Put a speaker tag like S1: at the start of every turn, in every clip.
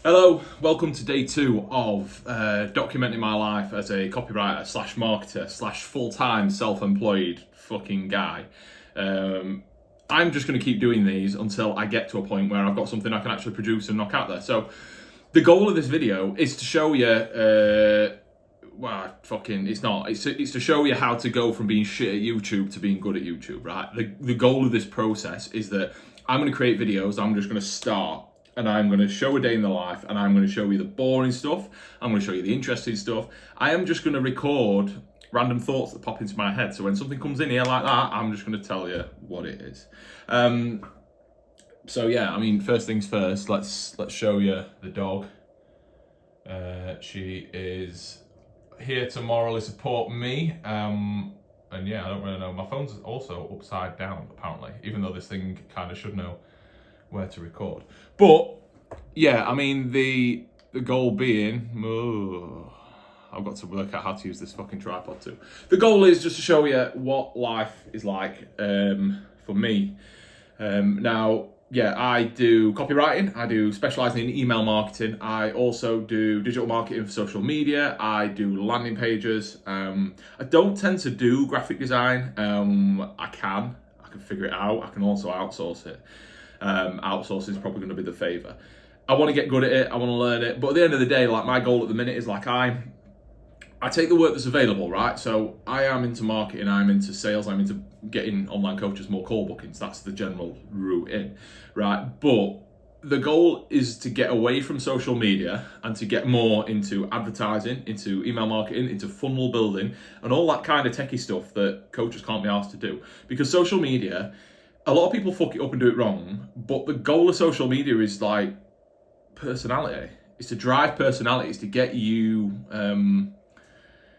S1: Hello, welcome to day 2 of documenting my life as a copywriter slash marketer slash full-time self-employed fucking guy. I'm just going to keep doing these until I get to a point where I've got something I can actually produce and knock out there. So the goal of this video is to show you, it's to show you how to go from being shit at YouTube to being good at YouTube, right? The goal of this process is that I'm going to create videos, I'm just going to start, and I'm going to show a day in the life, and I'm going to show you the boring stuff, I'm going to show you the interesting stuff. I am just going to record random thoughts that pop into my head. So when something comes in here like that, I'm just going to tell you what it is. So yeah, I mean, first things first, let's show you the dog. She is here to morally support me. And yeah, I don't really know. My phone's also upside down, apparently, even though this thing kind of should know where to record. But yeah, I mean, the goal being, I've got to work out how to use this fucking tripod too. The goal is just to show you what life is like for me. Now, yeah, I do copywriting, I do specialising in email marketing, I also do digital marketing for social media, I do landing pages. I don't tend to do graphic design. I can figure it out. I can also outsource it. Outsourcing is probably going to be the favour. I want to get good at it, I want to learn it, but at the end of the day, like, my goal at the minute is like I take the work that's available, right? So I am into marketing, I'm into sales, I'm into getting online coaches more call bookings. That's the general route in, right? But the goal is to get away from social media and to get more into advertising, into email marketing, into funnel building, and all that kind of techie stuff that coaches can't be asked to do. Because social media, a lot of people fuck it up and do it wrong, but the goal of social media is like personality. It's to drive personality. It's to get you,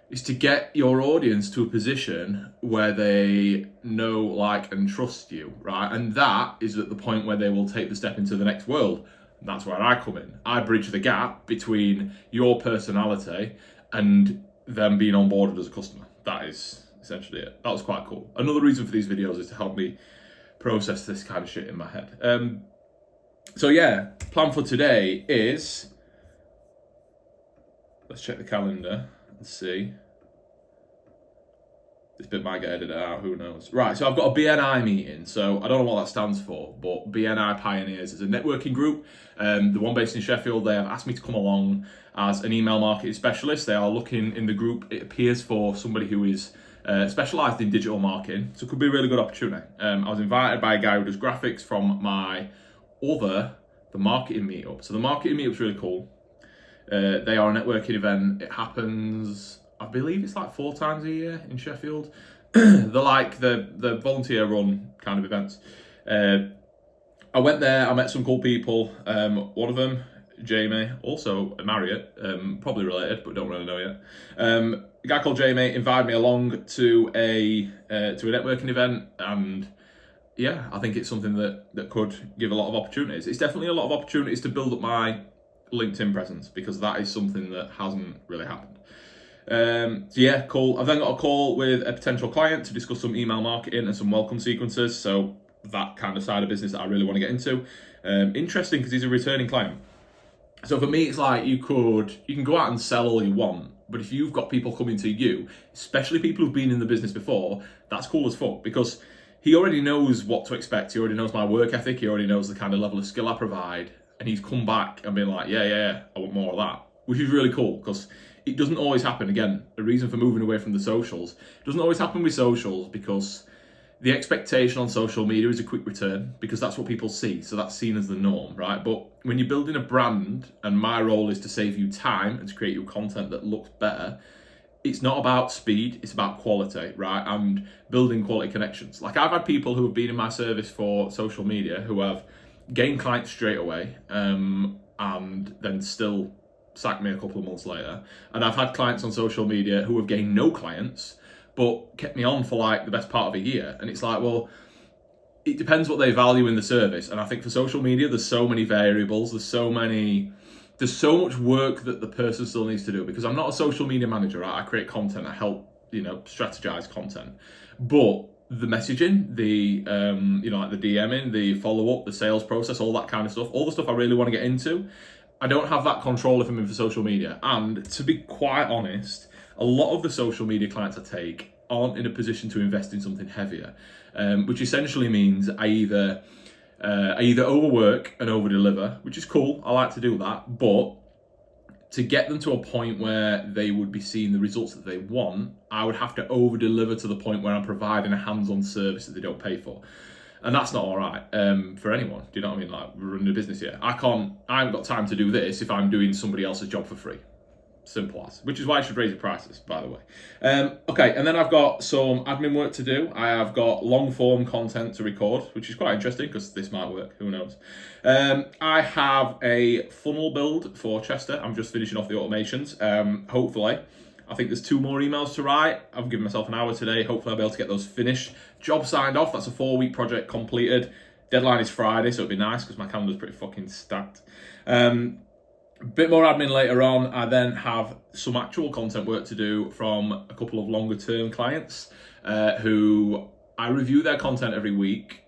S1: it's to get your audience to a position where they know, like, and trust you, right? And that is at the point where they will take the step into the next world. And that's where I come in. I bridge the gap between your personality and them being onboarded as a customer. That is essentially it. That was quite cool. Another reason for these videos is to help me process this kind of shit in my head. So yeah, plan for today is, let's check the calendar and see. This bit might get edited out, who knows. Right, so I've got a BNI meeting. So I don't know what that stands for, but BNI Pioneers is a networking group. The one based in Sheffield, they have asked me to come along as an email marketing specialist. They are looking in the group, it appears, for somebody who is specialised in digital marketing, so it could be a really good opportunity. I was invited by a guy who does graphics from the marketing meetup. So the marketing meetup's really cool. They are a networking event. It happens, I believe it's like 4 times a year in Sheffield. They're like the volunteer run kind of events. I went there, I met some cool people. One of them, Jamie, also a Marriott, probably related, but don't really know yet. A guy called Jamie invited me along to a networking event, and yeah, I think it's something that could give a lot of opportunities. It's definitely a lot of opportunities to build up my LinkedIn presence, because that is something that hasn't really happened. So yeah, cool. I've then got a call with a potential client to discuss some email marketing and some welcome sequences. So that kind of side of business that I really want to get into. Interesting, because he's a returning client. So for me, it's like you can go out and sell all you want, but if you've got people coming to you, especially people who've been in the business before, that's cool as fuck, because he already knows what to expect. He already knows my work ethic. He already knows the kind of level of skill I provide, and he's come back and been like, yeah, I want more of that, which is really cool, because it doesn't always happen. Again, the reason for moving away from the socials, it doesn't always happen with socials, because the expectation on social media is a quick return, because that's what people see. So that's seen as the norm, right? But when you're building a brand, and my role is to save you time and to create you content that looks better, it's not about speed, it's about quality, right? And building quality connections. Like, I've had people who have been in my service for social media who have gained clients straight away, and then still sacked me a couple of months later. And I've had clients on social media who have gained no clients, but kept me on for like the best part of a year. And it's like, well, it depends what they value in the service. And I think for social media, there's so many variables, there's so much work that the person still needs to do, because I'm not a social media manager, right? I create content, I help, strategize content. But the messaging, like the DMing, the follow-up, the sales process, all that kind of stuff, all the stuff I really want to get into, I don't have that control if I'm in for social media. And to be quite honest, a lot of the social media clients I take aren't in a position to invest in something heavier, which essentially means I either overwork and overdeliver, which is cool. I like to do that, but to get them to a point where they would be seeing the results that they want, I would have to over-deliver to the point where I'm providing a hands-on service that they don't pay for. And that's not all right for anyone. Do you know what I mean? Like, we're running a business here. I haven't got time to do this if I'm doing somebody else's job for free. Simple as. Which is why I should raise your prices, by the way. Okay, and then I've got some admin work to do. I have got long-form content to record, which is quite interesting because this might work. Who knows? I have a funnel build for Chester. I'm just finishing off the automations. Hopefully. I think there's 2 more emails to write. I've given myself an hour today. Hopefully I'll be able to get those finished. Job signed off. That's a 4-week project completed. Deadline is Friday, so it'd be nice because my calendar's pretty fucking stacked. Bit more admin later on. I then have some actual content work to do from a couple of longer term clients who I review their content every week.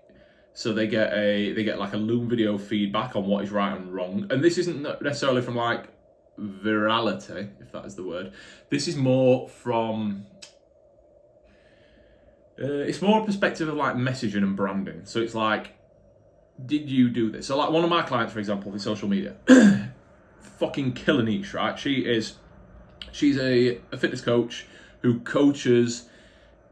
S1: So they get like a Loom video feedback on what is right and wrong. And this isn't necessarily from like virality, if that is the word. This is more from it's more a perspective of like messaging and branding. So it's like, did you do this? So like one of my clients, for example, in social media, fucking killer niche, right? She's a fitness coach who coaches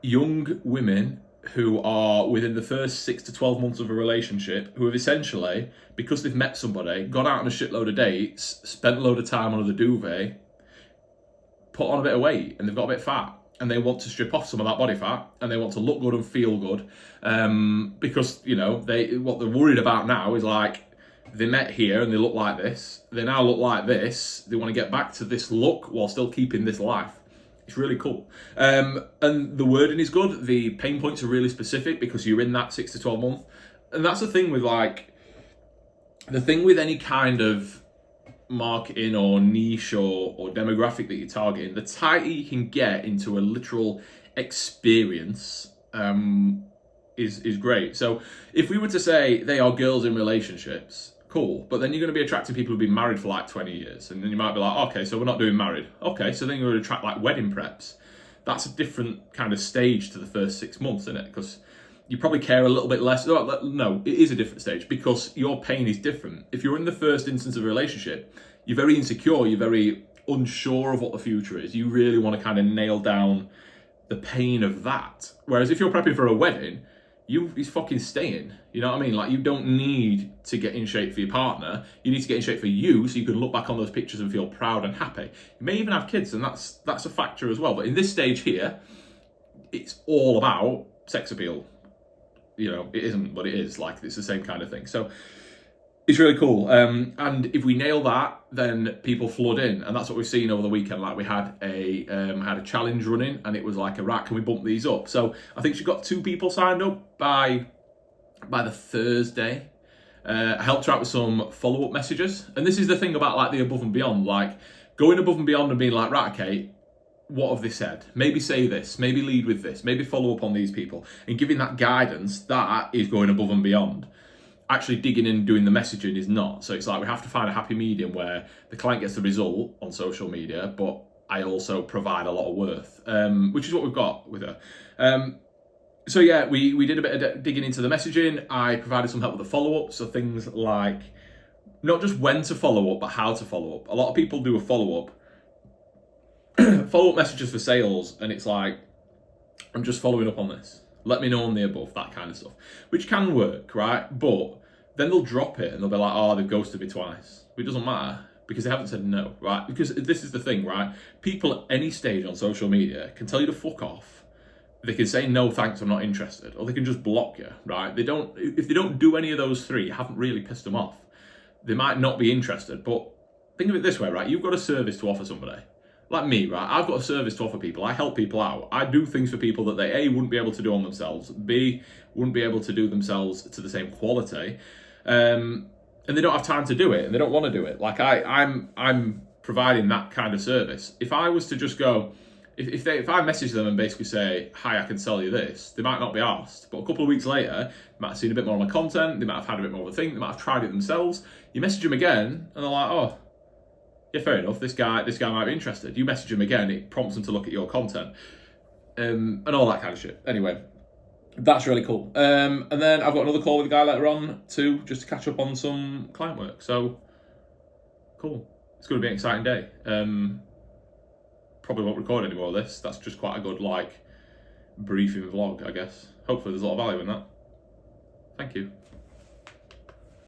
S1: young women who are within the first 6 to 12 months of a relationship, who have essentially, because they've met somebody, gone out on a shitload of dates, spent a load of time under the duvet, put on a bit of weight, and they've got a bit fat, and they want to strip off some of that body fat, and they want to look good and feel good, because, you know, what they're worried about now is like, they met here and they look like this, they now look like this, they want to get back to this look while still keeping this life. It's really cool. And the wording is good. The pain points are really specific because you're in that 6 to 12 month. And that's the thing with any kind of marketing or niche or demographic that you're targeting, the tighter you can get into a literal experience is great. So if we were to say they are girls in relationships, cool, but then you're going to be attracting people who've been married for like 20 years, and then you might be like, okay, so we're not doing married. Okay, so then you're going to attract like wedding preps. That's a different kind of stage to the first 6 months, isn't it? Because you probably care a little bit less. No, it is a different stage because your pain is different. If you're in the first instance of a relationship, you're very insecure, you're very unsure of what the future is. You really want to kind of nail down the pain of that. Whereas if you're prepping for a wedding, he's fucking staying. You know what I mean? Like, you don't need to get in shape for your partner. You need to get in shape for you so you can look back on those pictures and feel proud and happy. You may even have kids, and that's a factor as well. But in this stage here, it's all about sex appeal. You know, it isn't, but it is. Like, it's the same kind of thing. So it's really cool. And if we nail that, then people flood in. And that's what we've seen over the weekend. Like, we had a challenge running, and it was like, right, can we bump these up? So I think she got 2 people signed up by the Thursday. I helped her out with some follow-up messages. And this is the thing about like the above and beyond, like going above and beyond and being like, right, okay, what have they said? Maybe say this, maybe lead with this, maybe follow up on these people, and giving that guidance, that is going above and beyond. Actually digging in and doing the messaging is not. So it's like we have to find a happy medium where the client gets the result on social media, but I also provide a lot of worth, which is what we've got with her. So yeah, we did a bit of digging into the messaging. I provided some help with the follow-up. So things like not just when to follow up, but how to follow up. A lot of people do a follow-up messages for sales, and it's like, I'm just following up on this. Let me know on the above, that kind of stuff, which can work, right? But then they'll drop it and they'll be like, oh, they've ghosted me twice. It doesn't matter because they haven't said no, right? Because this is the thing, right? People at any stage on social media can tell you to fuck off. They can say, no, thanks, I'm not interested. Or they can just block you, right? If they don't do any of those 3, you haven't really pissed them off. They might not be interested, but think of it this way, right? You've got a service to offer somebody. Like me, right? I've got a service to offer people. I help people out. I do things for people that they, A, wouldn't be able to do on themselves, B, wouldn't be able to do themselves to the same quality, and they don't have time to do it, and they don't want to do it. Like I'm providing that kind of service. If I was to just go, if I message them and basically say, hi, I can sell you this, they might not be asked. But a couple of weeks later, they might have seen a bit more of my content, they might have had a bit more of a thing, they might have tried it themselves. You message them again, and they're like, oh, yeah, fair enough. This guy might be interested. You message him again, it prompts him to look at your content, and all that kind of shit. Anyway, that's really cool. And then I've got another call with a guy later on too, just to catch up on some client work. So cool. It's going to be an exciting day. Probably won't record any more of this. That's just quite a good briefing vlog, I guess. Hopefully there's a lot of value in that. Thank you.